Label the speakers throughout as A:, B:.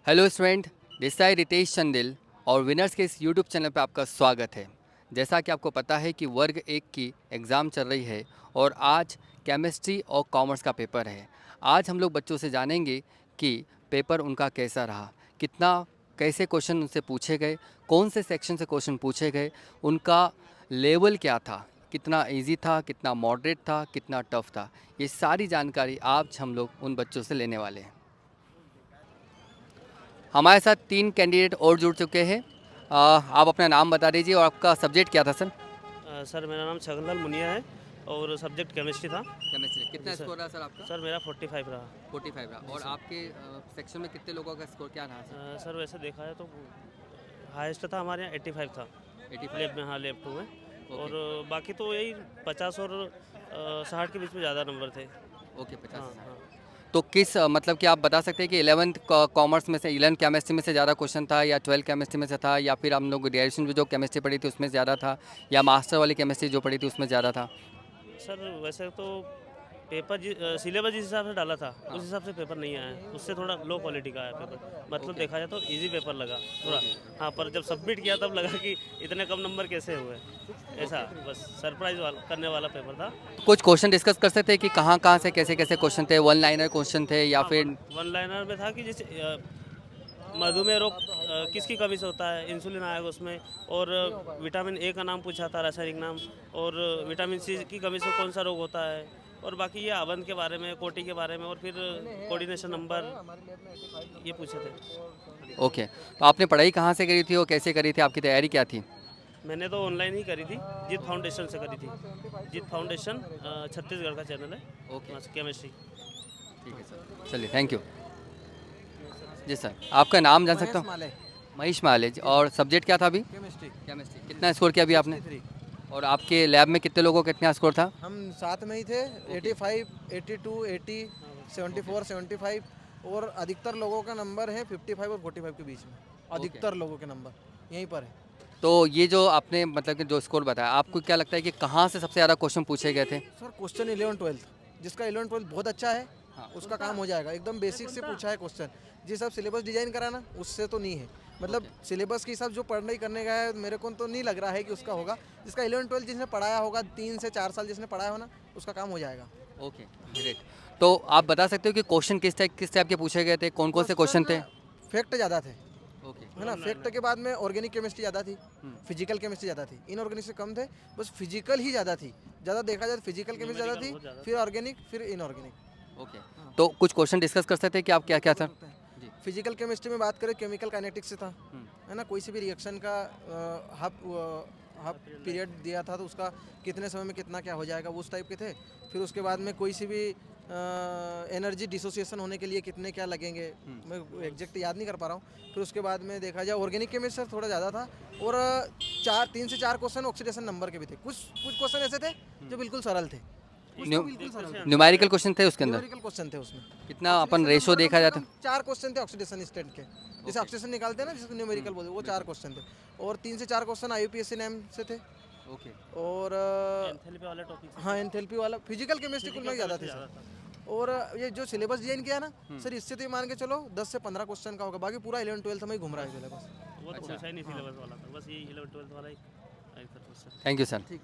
A: Hello student, this side Ritesh Chandil और Winners के इस यूट्यूब चैनल पे आपका स्वागत है। जैसा कि आपको पता है कि वर्ग एक की एग्ज़ाम चल रही है और आज केमिस्ट्री और कॉमर्स का पेपर है। आज हम लोग बच्चों से जानेंगे कि पेपर उनका कैसा रहा, कितना कैसे क्वेश्चन उनसे पूछे गए, कौन से सेक्शन से क्वेश्चन पूछे गए, उनका लेवल क्या था, कितना इजी था, कितना मॉडरेट था, कितना टफ था। ये सारी जानकारी आज हम लोग उन बच्चों से लेने वाले हैं। हमारे साथ 3 कैंडिडेट और जुड़ चुके हैं। आप अपना नाम बता दीजिए और आपका सब्जेक्ट क्या था सर?
B: सर मेरा नाम छगनलाल मुनिया है और सब्जेक्ट केमिस्ट्री था।
A: केमिस्ट्री।
B: जी
A: कितना
B: सर।
A: स्कोर रहा सर आपका?
B: सर मेरा 45 रहा।
A: 45 रहा।
B: जी
A: और
B: सर।
A: आपके सेक्शन में कितने लोगों का स्कोर क्या रहा सर?
B: सर वैसे देखा है तो हाईएस्ट था हमारे यहाँ 85 था।
A: 85।
B: लेब में, हाँ लेब 2 में।
A: ओके।
B: और बाकी तो यही 50 और 60 के बीच में ज़्यादा नंबर थे।
A: ओके, 50
B: हाँ
A: से 60।
B: हाँ।
A: तो किस मतलब कि आप बता सकते हैं कि 11th कॉमर्स में से 11th केमिस्ट्री में से ज़्यादा क्वेश्चन था, या 12th केमिस्ट्री में से था, या फिर हम लोग ग्रेजुएशन में जो केमिस्ट्री पढ़ी थी उसमें ज़्यादा था, या मास्टर वाली केमिस्ट्री जो पढ़ी थी उसमें ज़्यादा था?
B: सर वैसे तो पेपर सिलेबस जिस हिसाब से डाला था
A: हाँ।
B: उस हिसाब से पेपर नहीं आया है, उससे थोड़ा लो क्वालिटी का आया पेपर। मतलब
A: ओके।
B: देखा जाए तो इजी पेपर लगा थोड़ा।
A: ओके।
B: हाँ, पर जब सबमिट किया तब लगा कि इतने कम नंबर कैसे हुए। ऐसा
A: ओके।
B: बस सरप्राइज वाला करने वाला पेपर था।
A: कुछ क्वेश्चन डिस्कस कर सकते हैं कि कहाँ कहाँ से कैसे कैसे क्वेश्चन थे, वन लाइनर क्वेश्चन थे या
B: हाँ,
A: फिर?
B: वन लाइनर में था कि जैसे मधुमेह रोग किसकी कमी से होता है, इंसुलिन आएगा उसमें। और विटामिन ए का नाम पूछा था, रासायनिक नाम। और विटामिन सी की कमी से कौन सा रोग होता है। और बाकी ये अवंत के बारे में, कोटि के बारे में, और फिर कोऑर्डिनेशन नंबर, ये पूछे थे।
A: ओके। तो आपने पढ़ाई कहाँ से करी थी और कैसे करी थी, आपकी तैयारी क्या थी?
B: मैंने तो ऑनलाइन ही करी थी, जीत फाउंडेशन से करी थी। जीत फाउंडेशन छत्तीसगढ़ का चैनल है,
A: ओके।
B: वहाँ से केमिस्ट्री।
A: ठीक है सर, चलिए, थैंक यू। जी सर, आपका नाम जान सकता
C: महेश
A: हूँ?
C: माले।
A: महेश मालेज।
C: जी
A: और सब्जेक्ट क्या था अभी?
C: केमिस्ट्री।
A: केमिस्ट्री।
C: जी
A: कितना स्कोर किया अभी आपने?
C: 63।
A: और आपके लैब में कितने लोगों का कितना स्कोर था?
C: हम साथ में ही थे।
A: ओके।
C: 85, 82, 80,
A: ओके।
C: 74, 75। और अधिकतर लोगों का नंबर है 55 और 45 के बीच में।
A: ओके।
C: अधिकतर लोगों के नंबर यहीं पर है।
A: तो ये जो आपने मतलब कि जो स्कोर बताया, आपको क्या लगता है कि कहाँ से सबसे ज़्यादा क्वेश्चन पूछे गए थे?
C: सर क्वेश्चन 11-12 जिसका 11-12 बहुत अच्छा है
A: हाँ।
C: उसका काम हो जाएगा। एकदम बेसिक से पूछा है क्वेश्चन। जिस हिसाब सिलेबस डिजाइन करा ना उससे तो नहीं है। मतलब
A: ओके।
C: सिलेबस के हिसाब जो पढ़ने करने का है मेरे को तो नहीं लग रहा है कि उसका होगा। जिसका 11-12 जिसने पढ़ाया होगा 3 से 4 साल जिसने पढ़ाया हो ना उसका काम हो जाएगा।
A: Okay, great. तो आप बता सकते हो कि क्वेश्चन किस टाइप के पूछे गए थे, कौन कौन से क्वेश्चन थे?
C: क्वेश्चन फैक्ट ज़्यादा थे,
A: ओके।
C: है ना। फैक्ट के बाद में ऑर्गेनिक केमिस्ट्री ज़्यादा थी,
A: हम्म।
C: फिजिकल केमिस्ट्री ज़्यादा थी। इनऑर्गेनिक से कम थे, बस फिजिकल ही ज़्यादा थी। ज़्यादा देखा जाए तो फिजिकल केमिस्ट्री ज़्यादा
B: न्यूमेरिकल
C: थी,
B: बहुत ज़्यादा
C: फिर
B: था।
C: ऑर्गेनिक, फिर इनऑर्गेनिक।
A: ओके।
C: हाँ।
A: तो कुछ क्वेश्चन डिस्कस कर सकते हैं कि आप क्या क्या
C: बिल्कुल कर
A: सर?
C: सकते हैं।
A: जी।
C: फिजिकल केमिस्ट्री में बात करें केमिकल काइनेटिक्स से था,
A: हम्म।
C: है ना। कोई सी भी रिएक्शन का हाफ हाफ पीरियड दिया था तो उसका कितने समय में कितना क्या हो जाएगा वो उस टाइप के थे। फिर उसके बाद में कोई सी भी एनर्जी डिसोसिएशन होने के लिए कितने क्या लगेंगे, मैं एग्जैक्ट याद नहीं कर पा रहा हूँ। फिर उसके बाद में देखा जाए ऑर्गेनिक केमिस्ट्री थोड़ा ज़्यादा था। और 3 से 4 क्वेश्चन ऑक्सीडेशन नंबर के भी थे। कुछ कुछ क्वेश्चन ऐसे थे जो बिल्कुल सरल थे, कुछ तो बिल्कुल सरल थे।
A: न्यूमेरिकल क्वेश्चन थे उसके अंदर?
C: न्यूमेरिकल क्वेश्चन थे उसमें।
A: कितना अपन
C: ऑक्सीडेशन
A: रेशो
C: नंबर
A: देखा
C: कम से
A: जाता?
C: कम 4 क्वेश्चन थे ऑक्सीडेशन स्टेट के। जैसे ऑक्सीडेशन निकालते हैं ना जिसको न्यूमेरिकल बोलते हैं, वो 4 क्वेश्चन थे। और 3 से 4 क्वेश्चन आईयूपीएससी नेम से थे।
A: ओके।
C: और
B: एंथैल्पी वाला टॉपिक
C: हाँ एंथैल्पी वाला फिजिकल केमिस्ट्री कुल में ज़्यादा थे सर। और ये जो सिलेबस डिजाइन किया ना सर, इससे तो ये मान के चलो 10 से 15 क्वेश्चन का होगा। बाकी पूरा 11-12 में ही घूम रहा है सिलेबस।
B: वो तो
A: अच्छा।
B: पूछा ही नहीं सिलेबस वाला था, बस ये 11 12 वाला ही था क्वेश्चन।
A: Thank you sir.
C: ठीक।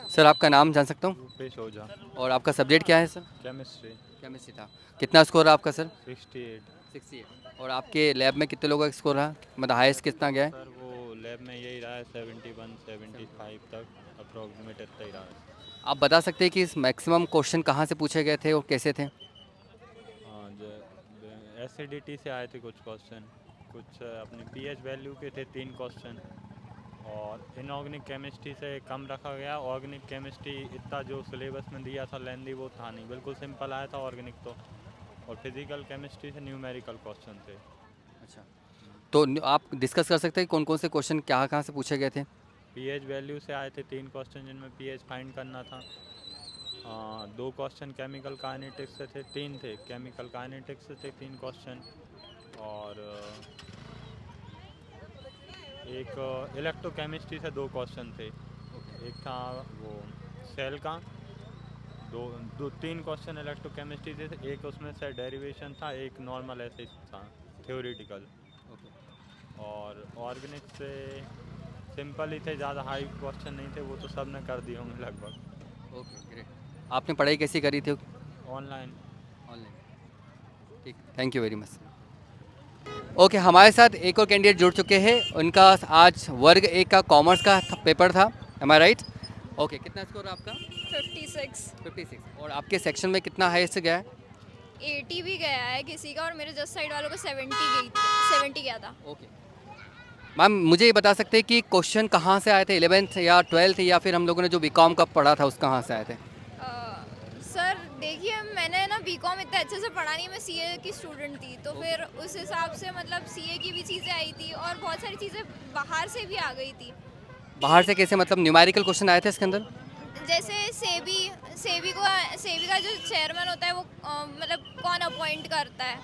A: सर, आपका नाम जान सकता हूँ?
D: रूपेश ओझा।
A: और आपका सब्जेक्ट क्या है सर?
D: केमिस्ट्री।
A: केमिस्ट्री था। कितना स्कोर रहा आपका सर?
D: 68।
A: 68। और आपके लैब में कितने लोगों का स्कोर रहा, मतलब हाईएस्ट कितना गया है?
D: सर वो लैब में यही रहा है 71 75 तक अप्रोक्सीमेट इतना ही रहा है।
A: आप बता सकते हैं कि इस मैक्सिमम क्वेश्चन कहाँ से पूछे गए थे और कैसे थे?
D: हाँ जो एसिडिटी से आए थे कुछ क्वेश्चन, कुछ अपने पीएच वैल्यू के थे 3 क्वेश्चन। और इनऑर्गेनिक केमिस्ट्री से कम रखा गया। ऑर्गेनिक केमिस्ट्री इतना जो सिलेबस में दिया था लेंदी वो था नहीं, बिल्कुल सिंपल आया था ऑर्गेनिक तो। और फिजिकल केमिस्ट्री से न्यूमेरिकल क्वेश्चन थे।
A: अच्छा। तो आप डिस्कस कर सकते हैं कौन कौन से क्वेश्चन कहाँ कहाँ से पूछे गए थे?
D: पीएच वैल्यू से आए थे 3 क्वेश्चन जिनमें पीएच फाइंड करना था। 2 क्वेश्चन केमिकल काइनेटिक्स से थे, 3 थे केमिकल काइनेटिक्स से थे 3 क्वेश्चन। और एक इलेक्ट्रोकेमिस्ट्री से 2 क्वेश्चन थे। एक था वो सेल का, दो दो तीन क्वेश्चन इलेक्ट्रोकेमिस्ट्री थे, एक उसमें से डेरिवेशन था, एक नॉर्मल ऐसे ही था थ्योरेटिकल।
A: ओके
D: और ऑर्गेनिक से सिंपल ही थे, ज़्यादा हाई क्वेश्चन नहीं थे, वो तो सब ने कर दिए होंगे लगभग।
A: Okay great. आपने पढ़ाई कैसी करी थी?
D: ऑनलाइन।
A: ऑनलाइन। ठीक, thank you very much. Okay, हमारे साथ एक और कैंडिडेट जुड़ चुके हैं। उनका आज वर्ग एक का कॉमर्स का पेपर था, एम आई राइट? ओके, कितना स्कोर है आपका?
E: 56
A: 56। और आपके सेक्शन में कितना हाईएस्ट गया है?
E: 80 भी गया है किसी का, और मेरे जस्ट साइड वालों को 70 गया था।
A: ओके मैम, मुझे ये बता सकते हैं कि क्वेश्चन कहाँ से आए थे? 11th या 12th या फिर हम लोगों ने जो बीकॉम का पढ़ा था उस कहाँ से आए थे?
E: सर देखिए, मैंने ना बीकॉम इतने अच्छे से पढ़ा नहीं, मैं सीए की स्टूडेंट थी, तो फिर उस हिसाब से मतलब सीए की भी चीज़ें आई थी और बहुत सारी चीज़ें बाहर से भी आ गई थी।
A: बाहर से कैसे, मतलब न्यूमेरिकल क्वेश्चन आए थे इसके अंदर?
E: जैसे सेबी का जो चेयरमैन होता है वो मतलब कौन अपॉइंट करता है,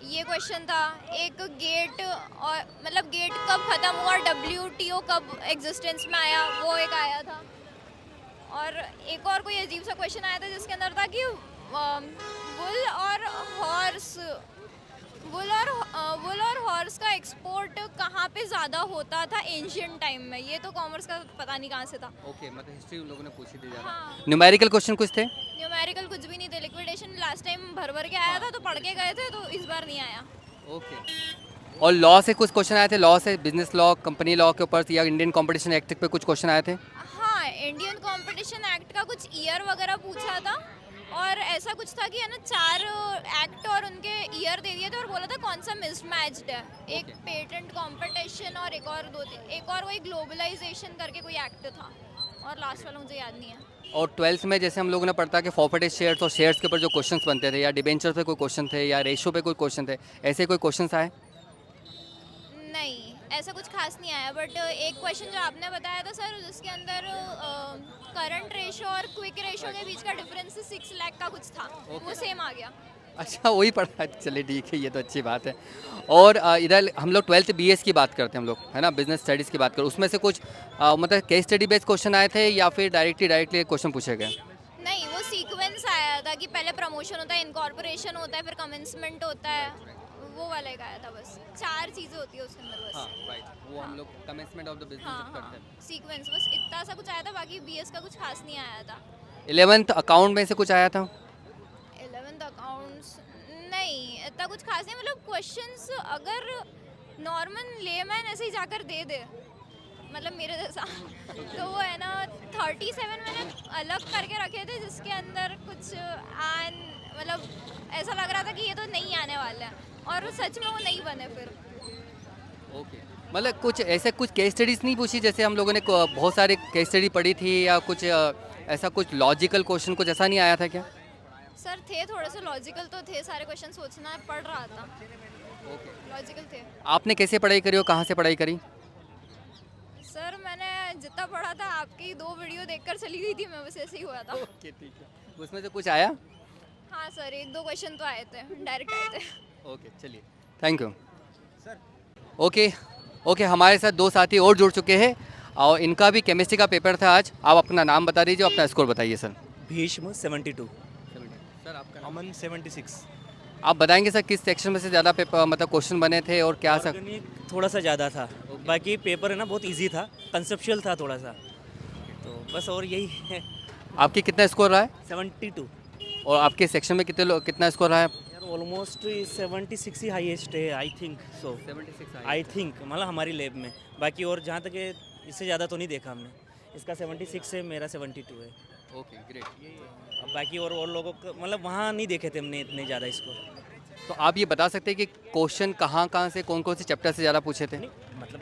E: ये क्वेश्चन था। एक गेट, और मतलब गेट कब ख़त्म हुआ, WTO कब एग्जिस्टेंस में आया, वो एक आया था। और एक और कोई अजीब सा क्वेश्चन आया था जिसके अंदर था कि वुल और हॉर्स का एक्सपोर्ट कहाँ पे ज़्यादा होता था एंशियंट टाइम में। ये तो कॉमर्स का पता नहीं कहाँ से था।
A: ओके, मतलब हिस्ट्री उन लोगों ने पूछी थी ज़्यादा।
E: हाँ,
A: न्यूमेरिकल क्वेश्चन कुछ थे?
E: न्यूमेरिकल कुछ भी नहीं थे। लिक्विडेशन लास्ट टाइम भर के आया था तो पढ़ के गए थे, तो इस बार नहीं आया।
A: ओके। और लॉ से कुछ क्वेश्चन आए थे? लॉ से, बिजनेस लॉ, कंपनी लॉ के ऊपर या इंडियन कॉम्पिटिशन एक्ट पे कुछ क्वेश्चन आए थे?
E: हाँ, इंडियन कंपटीशन एक्ट का कुछ ईयर वगैरह पूछा था, और ऐसा कुछ था कि है ना 4 एक्ट और उनके ईयर दे दिए थे और बोला था कौन सा मिसमैच्ड है। एक
A: Okay.
E: पेटेंट कंपटीशन और एक और वही ग्लोबलाइजेशन करके कोई एक्ट था, और लास्ट वाला मुझे याद नहीं है।
A: और 12th में जैसे हम लोगों ने पढ़ता कि फॉरफेटेड शेयर्स और शेयर्स के ऊपर जो क्वेश्चंस बनते थे, या डिबेंचर पे कोई क्वेश्चन थे, या रेशो पे कोई क्वेश्चन थे, ऐसे कोई क्वेश्चंस आए?
E: नहीं, ऐसा कुछ खास नहीं आया। बट एक क्वेश्चन जो आपने बताया था सर, जिसके अंदर करंट रेशो और क्विक रेशो के बीच का डिफरेंस 6 लाख का कुछ था, वो सेम आ गया।
A: अच्छा, वही पढ़ा। चलिए ठीक है, ये तो अच्छी बात है। और इधर हम लोग 12th BS की बात करते हैं हम लोग, है ना, बिजनेस स्टडीज़ की बात करें, उसमें से कुछ मतलब केस स्टडी बेस्ड क्वेश्चन आए थे या फिर डायरेक्टली क्वेश्चन पूछे गए?
E: नहीं, वो सीक्वेंस आया था कि पहले प्रमोशन होता है, इनकॉर्पोरेशन होता है, फिर कमेंसमेंट होता है, वो वाला एक आया था। बस 4 चीज़ें होती है उसके अंदर
A: हाँ
E: बस।
A: राइट, वो हम लोग कमेंसमेंट ऑफ द बिजनेस
E: हाँ
A: करते
E: हाँ,
A: हैं।
E: सीक्वेंस बस इतना सा कुछ आया था, बाकी BS का कुछ खास नहीं आया था।
A: 11th अकाउंट में से कुछ आया था?
E: 11th अकाउंट्स नहीं, इतना कुछ खास नहीं। मतलब क्वेश्चंस अगर नॉर्मल लेमैन ऐसे ही जाकर दे दे, मतलब मेरे जैसा तो वो है ना 37 मैंने अलग करके रखे थे, जिसके अंदर कुछ मतलब ऐसा लग रहा था कि ये तो नहीं आने वाला है, और सच में वो नहीं बने फिर।
A: ओके, मतलब कुछ ऐसे कुछ केस स्टडीज़ नहीं पूछी? जैसे हम लोगों ने बहुत सारे केस स्टडी पढ़ी थी, या कुछ ऐसा कुछ लॉजिकल क्वेश्चन कुछ ऐसा नहीं आया था क्या?
E: सर थे थोड़े से लॉजिकल तो थे, सारे क्वेश्चन सोचना पड़ रहा था,
A: ओके।
E: लॉजिकल थे।
A: आपने कैसे पढ़ाई करी और कहाँ से पढ़ाई करी?
E: सर मैंने जितना पढ़ा था आपकी 2 वीडियो देखकर चली गई थी मैं, बस ऐसे ही हुआ था।
A: ओके ठीक है, उसमें से कुछ आया?
E: हाँ सर, 1-2 क्वेश्चन तो आए थे, डायरेक्ट आए थे।
A: ओके चलिए, थैंक यू सर। ओके, हमारे साथ 2 साथी और जुड़ चुके हैं और इनका भी केमिस्ट्री का पेपर था आज। आप अपना नाम बता दीजिए, अपना स्कोर बताइए सर।
F: भीष्म 72,
A: सर आपका
F: अमन 76।
A: आप बताएंगे सर किस सेक्शन में से ज़्यादा पेपर मतलब क्वेश्चन बने थे और क्या सर?
F: ऑर्गेनिक थोड़ा सा ज़्यादा था, बाकी पेपर है ना बहुत इजी था, कंसेप्चुअल था थोड़ा सा, तो बस और यही है।
A: आपकी कितना स्कोर रहा है
F: 72
A: और आपके सेक्शन में कितना स्कोर रहा है?
F: यार, ऑलमोस्ट 76 ही हाईएस्ट है, I think so.
A: 76
F: I think मतलब हमारी लैब में, बाकी और जहाँ तक है इससे ज़्यादा तो नहीं देखा हमने। इसका 76 है, मेरा 72 है।
A: Okay great.
F: अब बाकी और लोगों का मतलब वहाँ नहीं देखे थे हमने इतने ज़्यादा इसको।
A: तो आप ये बता सकते हैं कि क्वेश्चन कहाँ से कौन से चैप्टर से ज़्यादा पूछे थे?
F: नहीं मतलब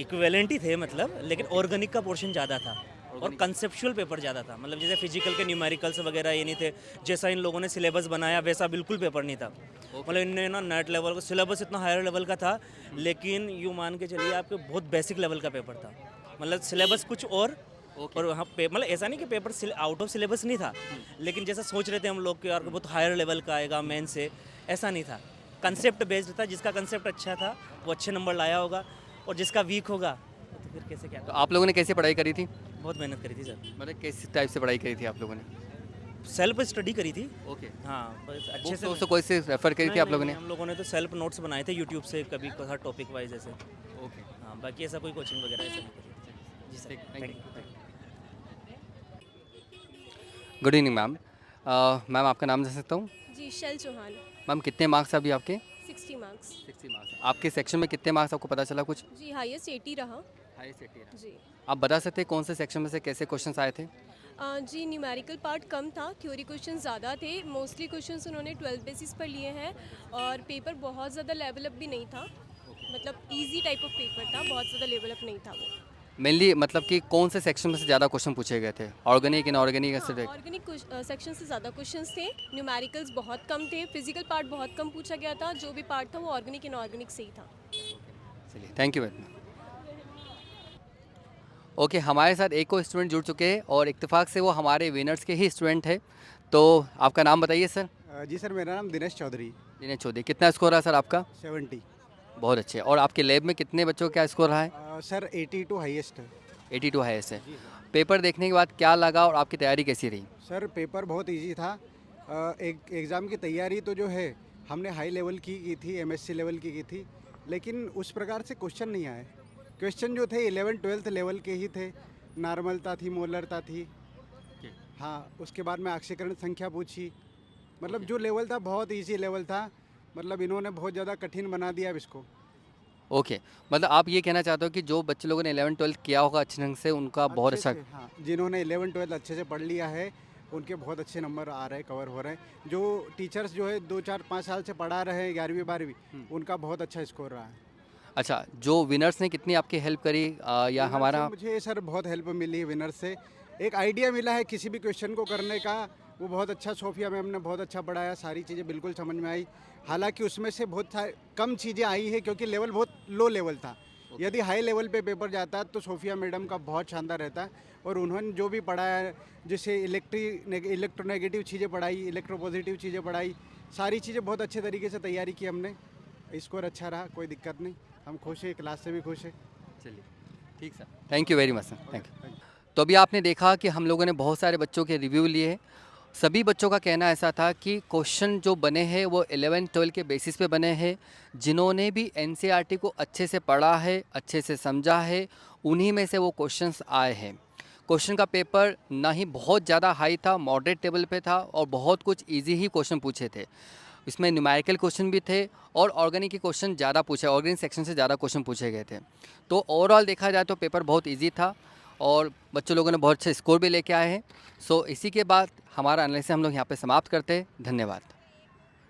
F: इक्विवेलेंट ही थे मतलब, लेकिन ऑर्गेनिक का पोर्शन ज़्यादा था और कंसेप्चुअल पेपर ज़्यादा था। मतलब जैसे फिजिकल के न्यूमेरिकल्स वगैरह ये नहीं थे, जैसा इन लोगों ने सिलेबस बनाया वैसा बिल्कुल पेपर नहीं था। मतलब इनने ना नेट लेवल का सिलेबस इतना हायर लेवल का था, लेकिन यूँ मान के चलिए आपके बहुत बेसिक लेवल का पेपर था। मतलब सिलेबस कुछ और वहाँ पे मतलब ऐसा नहीं कि पेपर आउट ऑफ सिलेबस नहीं था, लेकिन जैसा सोच रहे थे हम लोग कि यार बहुत हायर लेवल का आएगा मेन से, ऐसा नहीं था। कंसेप्ट बेस्ड था, जिसका कंसेप्ट अच्छा था वो अच्छे नंबर लाया होगा, और जिसका वीक होगा तो फिर कैसे क्या।
A: तो आप लोगों ने कैसे पढ़ाई करी थी?
F: बहुत मेहनत करी थी सर।
A: मतलब किस टाइप से पढ़ाई करी थी आप लोगों ने?
F: सेल्फ स्टडी करी थी।
A: ओके,
F: हाँ, बस अच्छे
A: बुक
F: से
A: तो कोई से रेफर करी थी आप लोगों ने?
F: हम लोगों ने तो सेल्फ नोट्स बनाए थे यूट्यूब से, कभी हर टॉपिक वाइज ऐसे।
A: ओके,
F: हाँ, बाकी ऐसा कोई कोचिंग वगैरह ऐसा नहीं करी। जी sir,
A: thank
F: thank
A: you.
F: You.
A: Good evening ma'am. Ma'am आपका नाम जान सकता हूँ?
G: जी शैल चौहान।
A: मैम कितने मार्क्स अभी आपके?
G: 60 मार्क्स।
A: 60 मार्क्स। आपके सेक्शन में कितने मार्क्स आपको पता चला कुछ?
G: जी हाईएस्ट 80 रहा।
A: हाईएस्ट 80 रहा।
G: जी
A: आप बता सकते हैं कौन से सेक्शन में से कैसे क्वेश्चंस आए थे?
G: जी न्यूमेरिकल पार्ट कम था, थ्योरी क्वेश्चन ज़्यादा थे। मोस्टली क्वेश्चंस उन्होंने 12 बेसिस पर लिए हैं और पेपर बहुत ज़्यादा लेवल अप भी नहीं था, मतलब इजी टाइप ऑफ पेपर था, बहुत ज़्यादा लेवल अप नहीं था वो।
A: मेनली मतलब कि कौन से सेक्शन में से ज़्यादा क्वेश्चन पूछे गए थे? ऑर्गेनिक, इनऑर्गेनिक ऐसे?
G: हाँ, ऑर्गेनिक सेक्शन से ज़्यादा क्वेश्चंस थे, न्यूमेरिकल्स बहुत कम थे, फिजिकल पार्ट बहुत कम पूछा गया था, जो भी पार्ट था वो ऑर्गेनिक इनऑर्गेनिक से ही था।
A: चलिए, thank you very much. Okay, हमारे साथ एक और स्टूडेंट जुड़ चुके हैं और इत्तेफाक से वो हमारे विनर्स के ही स्टूडेंट है। तो आपका नाम बताइए सर।
H: जी सर, मेरा नाम दिनेश चौधरी।
A: दिनेश चौधरी, कितना स्कोर रहा सर आपका?
H: 70।
A: बहुत अच्छे। और आपके लैब में कितने बच्चों का स्कोर रहा है?
H: सर 82 हाईएस्ट है।
A: 82 हाईएस्ट है। पेपर देखने के बाद क्या लगा और आपकी तैयारी कैसी रही?
H: सर पेपर बहुत इजी था। एक एग्ज़ाम की तैयारी तो जो है हमने हाई लेवल की थी, एमएससी लेवल की थी, लेकिन उस प्रकार से क्वेश्चन नहीं आए। क्वेश्चन जो थे 11-12 लेवल के ही थे, नॉर्मलता थी, मोलरता थी। हाँ, उसके बाद में ऑक्सीकरण संख्या पूछी, मतलब जो लेवल था बहुत इजी लेवल था, मतलब इन्होंने बहुत ज़्यादा कठिन बना दिया अब इसको।
A: ओके, मतलब आप ये कहना चाहते हो कि जो बच्चे लोगों ने 11-12 किया होगा अच्छे ढंग से, उनका बहुत
H: अच्छे
A: अच्छा।
H: से, हाँ, जिन्होंने 11-12 अच्छे से पढ़ लिया है उनके बहुत अच्छे नंबर आ रहे हैं, कवर हो रहे हैं। जो टीचर्स जो है 2-4-5 साल से पढ़ा रहे हैं 11वीं-12वीं, उनका बहुत अच्छा स्कोर रहा है।
A: अच्छा, जो विनर्स ने कितनी आपकी हेल्प करी या
H: विनर से
A: हमारा?
H: मुझे सर बहुत हेल्प मिली है विनर से। एक आइडिया मिला है किसी भी क्वेश्चन को करने का, वो बहुत अच्छा। सोफिया मैम ने बहुत अच्छा पढ़ाया, सारी चीज़ें बिल्कुल समझ में आई। हालांकि उसमें से बहुत कम चीज़ें आई है क्योंकि लेवल बहुत लो लेवल था। यदि हाई लेवल पे पेपर जाता तो सोफिया मैडम का बहुत शानदार रहता। और उन्होंने जो भी पढ़ाया, जैसे इलेक्ट्रोनेगेटिव चीज़ें पढ़ाई, इलेक्ट्रोपॉजिटिव चीज़ें पढ़ाई, सारी चीज़ें बहुत अच्छे तरीके से तैयारी की हमने। स्कोर अच्छा रहा, कोई दिक्कत नहीं, हम खुश हैं, क्लास से भी खुश हैं।
A: चलिए, ठीक sir, thank you very much sir, thank you. तो अभी आपने देखा कि हम लोगों ने बहुत सारे बच्चों के रिव्यू लिए। सभी बच्चों का कहना ऐसा था कि क्वेश्चन जो बने हैं वो 11-12 के बेसिस पे बने हैं। जिन्होंने भी एनसीईआरटी को अच्छे से पढ़ा है, अच्छे से समझा है, उन्हीं में से वो क्वेश्चंस आए हैं। क्वेश्चन का पेपर ना ही बहुत ज़्यादा हाई था, मॉडरेट लेवल पे था और बहुत कुछ इजी ही क्वेश्चन पूछे थे। इसमें न्यूमेरिकल क्वेश्चन भी थे और ऑर्गेनिक के क्वेश्चन ज़्यादा पूछे, ऑर्गेनिक सेक्शन से ज़्यादा क्वेश्चन पूछे गए थे। तो ओवरऑल देखा जाए तो पेपर बहुत ईजी था और बच्चों लोगों ने बहुत अच्छे स्कोर भी लेके आए हैं। सो इसी के बाद हमारा एनालिसिस हम लोग यहाँ पे समाप्त करते हैं। धन्यवाद।